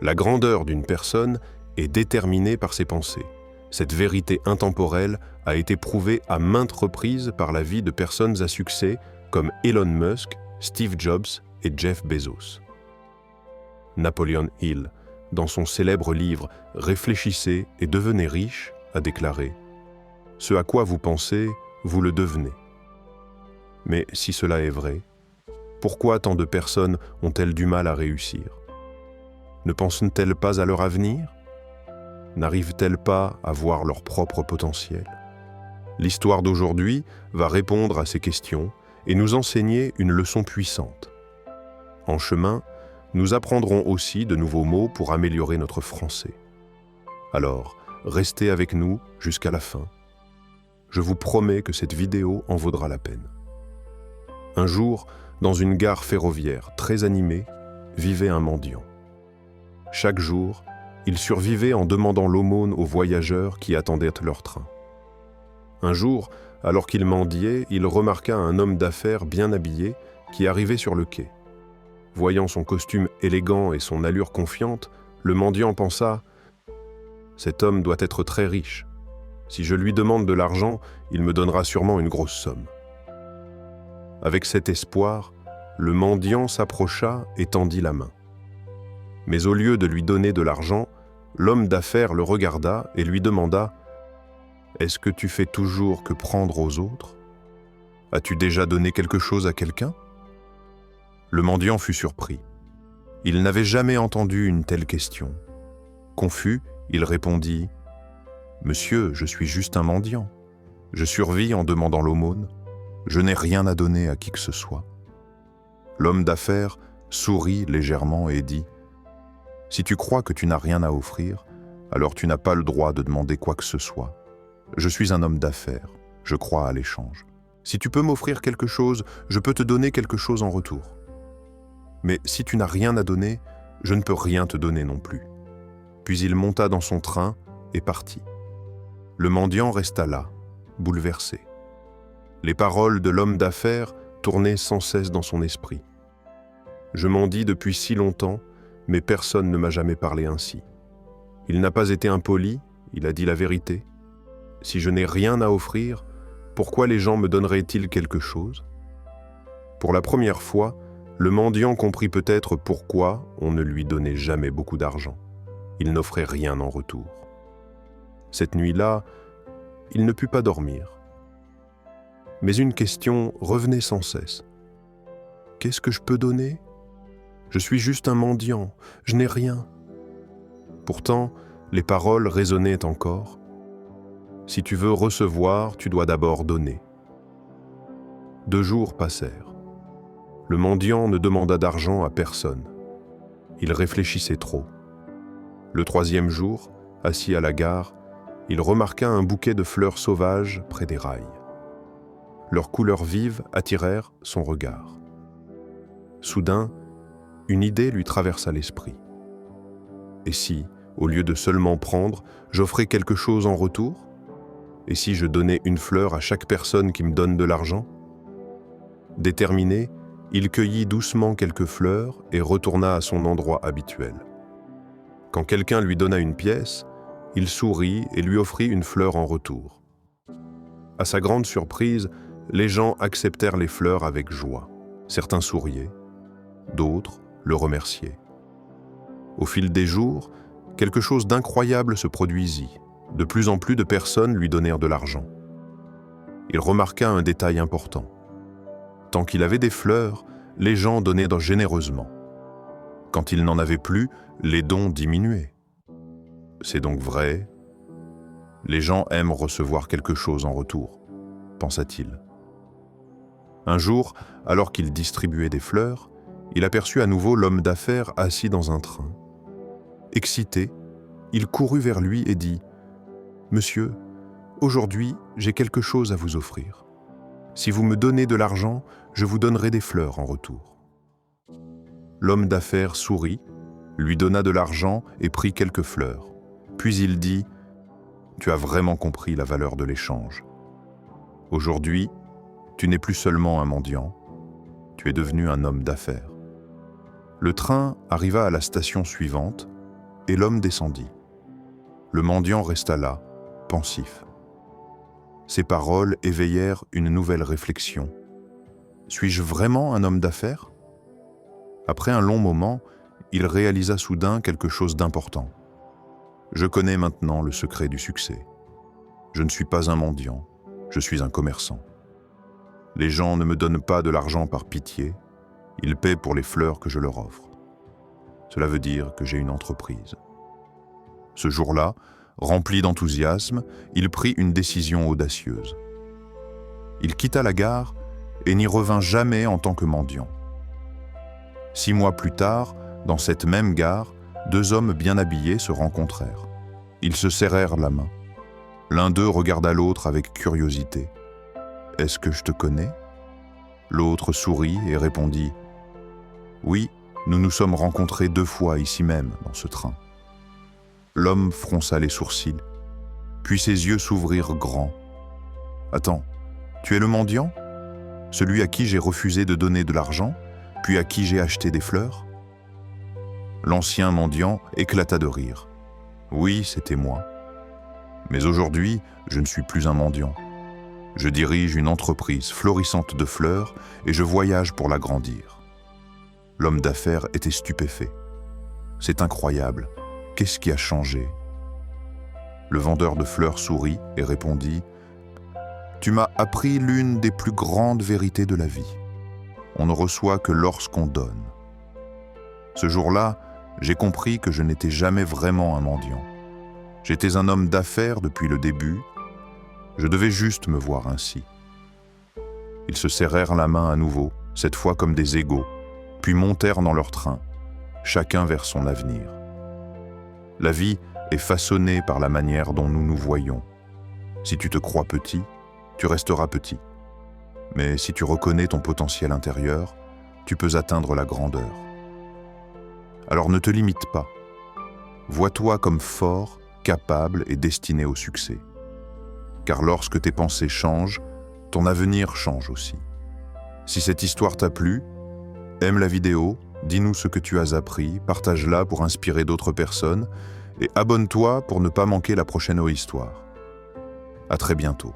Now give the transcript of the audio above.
La grandeur d'une personne est déterminée par ses pensées. Cette vérité intemporelle a été prouvée à maintes reprises par la vie de personnes à succès comme Elon Musk, Steve Jobs et Jeff Bezos. Napoleon Hill, dans son célèbre livre « Réfléchissez et devenez riche », a déclaré « Ce à quoi vous pensez, vous le devenez ». Mais si cela est vrai, pourquoi tant de personnes ont-elles du mal à réussir? Ne pensent-elles pas à leur avenir? N'arrivent-elles pas à voir leur propre potentiel? L'histoire d'aujourd'hui va répondre à ces questions et nous enseigner une leçon puissante. En chemin, nous apprendrons aussi de nouveaux mots pour améliorer notre français. Alors, restez avec nous jusqu'à la fin. Je vous promets que cette vidéo en vaudra la peine. Un jour, dans une gare ferroviaire très animée, vivait un mendiant. Chaque jour, il survivait en demandant l'aumône aux voyageurs qui attendaient leur train. Un jour, alors qu'il mendiait, il remarqua un homme d'affaires bien habillé qui arrivait sur le quai. Voyant son costume élégant et son allure confiante, le mendiant pensa « Cet homme doit être très riche. Si je lui demande de l'argent, il me donnera sûrement une grosse somme. » Avec cet espoir, le mendiant s'approcha et tendit la main. Mais au lieu de lui donner de l'argent, l'homme d'affaires le regarda et lui demanda « Est-ce que tu fais toujours que prendre aux autres? As-tu déjà donné quelque chose à quelqu'un » Le mendiant fut surpris. Il n'avait jamais entendu une telle question. Confus, il répondit « Monsieur, je suis juste un mendiant. Je survis en demandant l'aumône. Je n'ai rien à donner à qui que ce soit. » L'homme d'affaires sourit légèrement et dit « Si tu crois que tu n'as rien à offrir, alors tu n'as pas le droit de demander quoi que ce soit. Je suis un homme d'affaires, je crois à l'échange. Si tu peux m'offrir quelque chose, je peux te donner quelque chose en retour. Mais si tu n'as rien à donner, je ne peux rien te donner non plus. » Puis il monta dans son train et partit. Le mendiant resta là, bouleversé. Les paroles de l'homme d'affaires tournaient sans cesse dans son esprit. « Je mendie depuis si longtemps, mais personne ne m'a jamais parlé ainsi. Il n'a pas été impoli, il a dit la vérité. Si je n'ai rien à offrir, pourquoi les gens me donneraient-ils quelque chose ?» Pour la première fois, le mendiant comprit peut-être pourquoi on ne lui donnait jamais beaucoup d'argent. Il n'offrait rien en retour. Cette nuit-là, il ne put pas dormir. Mais une question revenait sans cesse. « Qu'est-ce que je peux donner ? Je suis juste un mendiant, je n'ai rien. » Pourtant, les paroles résonnaient encore. « Si tu veux recevoir, tu dois d'abord donner. » 2 jours passèrent. Le mendiant ne demanda d'argent à personne. Il réfléchissait trop. Le 3e jour, assis à la gare, il remarqua un bouquet de fleurs sauvages près des rails. Leurs couleurs vives attirèrent son regard. Soudain, une idée lui traversa l'esprit. Et si, au lieu de seulement prendre, j'offrais quelque chose en retour? Et si je donnais une fleur à chaque personne qui me donne de l'argent? Déterminé, il cueillit doucement quelques fleurs et retourna à son endroit habituel. Quand quelqu'un lui donna une pièce, il sourit et lui offrit une fleur en retour. À sa grande surprise, les gens acceptèrent les fleurs avec joie. Certains souriaient, d'autres le remerciaient. Au fil des jours, quelque chose d'incroyable se produisit. De plus en plus de personnes lui donnèrent de l'argent. Il remarqua un détail important. Tant qu'il avait des fleurs, les gens donnaient généreusement. Quand il n'en avait plus, les dons diminuaient. C'est donc vrai. Les gens aiment recevoir quelque chose en retour, pensa-t-il. Un jour, alors qu'il distribuait des fleurs, il aperçut à nouveau l'homme d'affaires assis dans un train. Excité, il courut vers lui et dit « Monsieur, aujourd'hui, j'ai quelque chose à vous offrir. Si vous me donnez de l'argent, je vous donnerai des fleurs en retour. » L'homme d'affaires sourit, lui donna de l'argent et prit quelques fleurs. Puis il dit « Tu as vraiment compris la valeur de l'échange. Aujourd'hui, tu n'es plus seulement un mendiant, tu es devenu un homme d'affaires. » Le train arriva à la station suivante et l'homme descendit. Le mendiant resta là, pensif. Ces paroles éveillèrent une nouvelle réflexion. Suis-je vraiment un homme d'affaires? Après un long moment, il réalisa soudain quelque chose d'important. Je connais maintenant le secret du succès. Je ne suis pas un mendiant, je suis un commerçant. Les gens ne me donnent pas de l'argent par pitié, ils paient pour les fleurs que je leur offre. Cela veut dire que j'ai une entreprise. Ce jour-là, rempli d'enthousiasme, il prit une décision audacieuse. Il quitta la gare et n'y revint jamais en tant que mendiant. 6 mois plus tard, dans cette même gare, 2 hommes bien habillés se rencontrèrent. Ils se serrèrent la main. L'un d'eux regarda l'autre avec curiosité. « Est-ce que je te connais ?» L'autre sourit et répondit « Oui, nous nous sommes rencontrés 2 fois ici même, dans ce train. » L'homme fronça les sourcils, puis ses yeux s'ouvrirent grands. « Attends, tu es le mendiant? Celui à qui j'ai refusé de donner de l'argent, puis à qui j'ai acheté des fleurs ?» L'ancien mendiant éclata de rire. « Oui, c'était moi. Mais aujourd'hui, je ne suis plus un mendiant. Je dirige une entreprise florissante de fleurs et je voyage pour l'agrandir. » L'homme d'affaires était stupéfait. « C'est incroyable. Qu'est-ce qui a changé ?» Le vendeur de fleurs sourit et répondit « Tu m'as appris l'une des plus grandes vérités de la vie. On ne reçoit que lorsqu'on donne. » Ce jour-là, j'ai compris que je n'étais jamais vraiment un mendiant. J'étais un homme d'affaires depuis le début. Je devais juste me voir ainsi. Ils se serrèrent la main à nouveau, cette fois comme des égaux, puis montèrent dans leur train, chacun vers son avenir. La vie est façonnée par la manière dont nous nous voyons. Si tu te crois petit, tu resteras petit. Mais si tu reconnais ton potentiel intérieur, tu peux atteindre la grandeur. Alors ne te limite pas. Vois-toi comme fort, capable et destiné au succès. Car lorsque tes pensées changent, ton avenir change aussi. Si cette histoire t'a plu, aime la vidéo, dis-nous ce que tu as appris, partage-la pour inspirer d'autres personnes et abonne-toi pour ne pas manquer la prochaine histoire. À très bientôt.